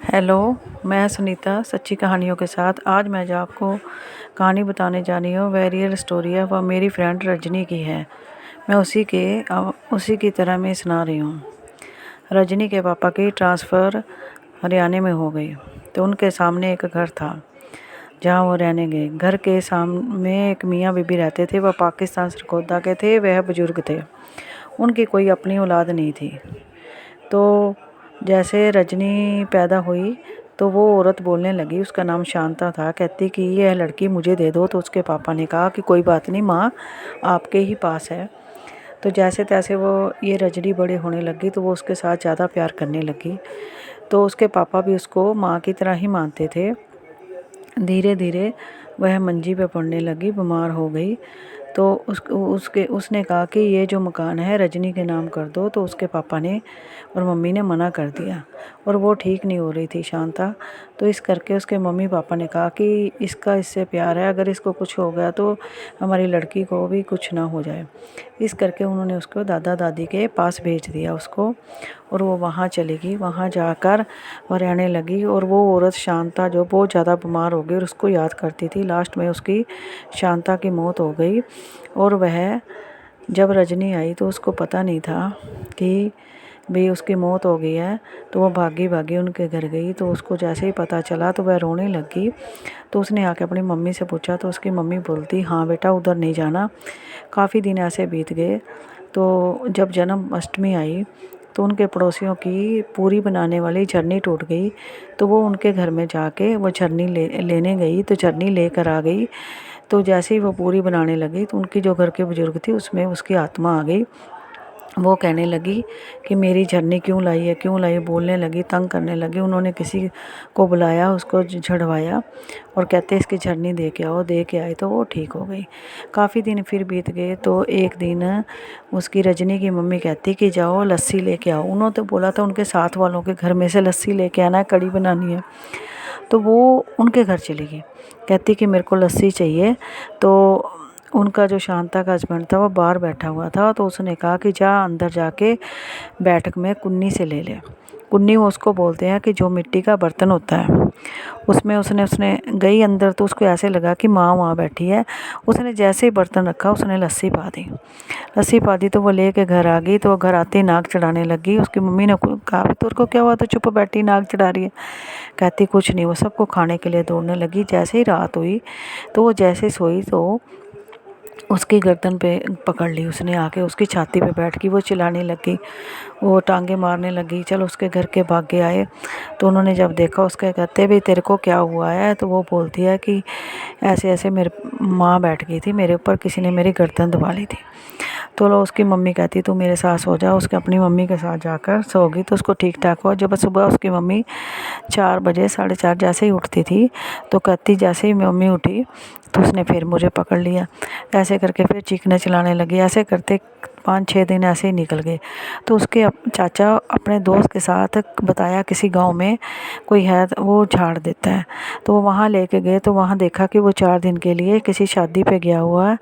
Hello, मैं सुनीता सच्ची कहानियों के साथ आज मैं जो आपको कहानी बताने जा रही हूँ वह रियल स्टोरी है। वह मेरी फ्रेंड रजनी की है। मैं उसी की तरह मैं सुना रही हूँ। रजनी के पापा की ट्रांसफ़र हरियाणा में हो गई तो उनके सामने एक घर था जहाँ वो रहने गए। घर के सामने एक मियाँ बीबी रहते थे। वह पाकिस्तान सरगोदा के थे। वह बुज़ुर्ग थे। उनकी कोई अपनी औलाद नहीं थी। तो जैसे रजनी पैदा हुई तो वो औरत बोलने लगी। उसका नाम शांता था। कहती कि यह लड़की मुझे दे दो। तो उसके पापा ने कहा कि कोई बात नहीं माँ, आपके ही पास है। तो जैसे तैसे ये रजनी बड़े होने लगी तो वो उसके साथ ज़्यादा प्यार करने लगी। तो उसके पापा भी उसको माँ की तरह ही मानते थे। धीरे धीरे वह मंजी पे पड़ने लगी, बीमार हो गई। तो उसने कहा कि ये जो मकान है रजनी के नाम कर दो। तो उसके पापा ने और मम्मी ने मना कर दिया और वो ठीक नहीं हो रही थी शांता। तो इस करके उसके मम्मी पापा ने कहा कि इससे प्यार है, अगर इसको कुछ हो गया तो हमारी लड़की को भी कुछ ना हो जाए। इस करके उन्होंने उसको दादा दादी के पास भेज दिया उसको और वो वहाँ चली गई। वहाँ जाकर वो रहने लगी और वो औरत शांता जो बहुत ज़्यादा बीमार हो गई और उसको याद करती थी। लास्ट में उसकी शांता की मौत हो गई। और वह जब रजनी आई तो उसको पता नहीं था कि भाई उसकी मौत हो गई है। तो वो भागी भागी उनके घर गई। तो उसको जैसे ही पता चला तो वह रोने लगी। तो उसने आके अपनी मम्मी से पूछा तो उसकी मम्मी बोलती, हाँ बेटा उधर नहीं जाना। काफ़ी दिन ऐसे बीत गए। तो जब जन्माष्टमी आई तो उनके पड़ोसियों की पूरी बनाने वाली झरनी टूट गई। तो वो उनके घर में जाके वो झरनी लेने गई। तो झरनी लेकर आ गई। तो जैसे ही वो पूरी बनाने लगी तो उनकी जो घर के बुजुर्ग थी उसमें उसकी आत्मा आ गई। वो कहने लगी कि मेरी झरनी क्यों लाई है, क्यों लाई है, बोलने लगी, तंग करने लगी। उन्होंने किसी को बुलाया, उसको झड़वाया और कहते इसकी झरनी दे के आओ। दे के आई तो वो ठीक हो गई। काफ़ी दिन फिर बीत गए। तो एक दिन उसकी रजनी की मम्मी कहती कि जाओ लस्सी लेके आओ। उन्होंने तो बोला था उनके साथ वालों के घर में से लस्सी लेके आना है, कड़ी बनानी है। तो वो उनके घर चली गई। कहती कि मेरे को लस्सी चाहिए। तो उनका जो शांता का हस्बैंड था वो बाहर बैठा हुआ था। तो उसने कहा कि जा अंदर जाके बैठक में कुन्नी से ले ले। कुन्नी वो उसको बोलते हैं कि जो मिट्टी का बर्तन होता है उसमें उसने गई अंदर। तो उसको ऐसे लगा कि माँ वहाँ बैठी है। उसने जैसे ही बर्तन रखा उसने लस्सी पा दी तो वो लेके घर आ गई। तो वो घर आते ही नाक चढ़ाने लगी। उसकी मम्मी ने कहा तेरे को क्या हुआ, तो चुप बैठी नाक चढ़ा रही है। कहती कुछ नहीं। वो सबको खाने के लिए दौड़ने लगी। जैसे ही रात हुई तो वो जैसे सोई तो उसकी गर्दन पे पकड़ ली उसने आके, उसकी छाती पे बैठ के वो चिल्लाने लगी, वो टांगे मारने लगी। चल उसके घर के भागे आए। तो उन्होंने जब देखा उसके कहते भाई तेरे को क्या हुआ है। तो वो बोलती है कि ऐसे ऐसे मेरे माँ बैठ गई थी मेरे ऊपर, किसी ने मेरी गर्दन दबा ली थी। तो लो उसकी मम्मी कहती तू मेरे साथ सो जा। उसके अपनी मम्मी के साथ जाकर सो गई। तो उसको ठीक ठाक हुआ। जब सुबह उसकी मम्मी 4 बजे 4:30 जैसे ही उठती थी तो कहती जैसे ही मम्मी उठी तो उसने फिर मुझे पकड़ लिया। ऐसे करके फिर चीखने चिल्लाने लगी। ऐसे करते 5-6 दिन ऐसे ही निकल गए। तो उसके चाचा अपने दोस्त के साथ बताया किसी गांव में कोई है वो झाड़ देता है। तो वो वहाँ लेके गए तो वहाँ देखा कि वो 4 दिन के लिए किसी शादी पे गया हुआ है।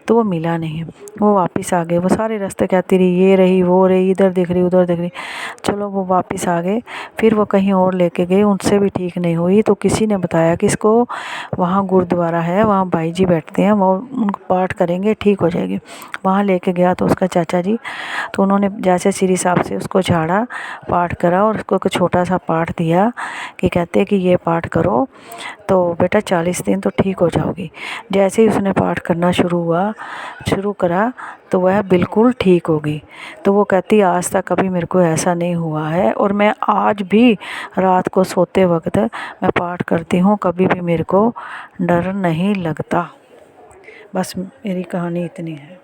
तो वो मिला नहीं। वो वापस आ गए। वो सारे रास्ते कहती रही, ये रही वो रही, इधर दिख रही उधर दिख रही। चलो वो वापस आ गए। फिर वो कहीं और लेके गए, उनसे भी ठीक नहीं हुई। तो किसी ने बताया कि इसको वहाँ गुरुद्वारा है, वहाँ भाई जी बैठते हैं, वो उनको पाठ करेंगे ठीक हो जाएगी। वहाँ लेके गया तो उसका चाचा जी, तो उन्होंने जैसे श्री साहब से उसको झाड़ा, पाठ करा और उसको एक छोटा सा पाठ दिया कि कहते कि ये पाठ करो तो बेटा 40 दिन तो ठीक हो जाओगी। जैसे ही उसने पाठ करना शुरू करा तो वह बिल्कुल ठीक हो गई। तो वो कहती आज तक कभी मेरे को ऐसा नहीं हुआ है और मैं आज भी रात को सोते वक्त मैं पाठ करती हूँ, कभी भी मेरे को डर नहीं लगता। बस मेरी कहानी इतनी है।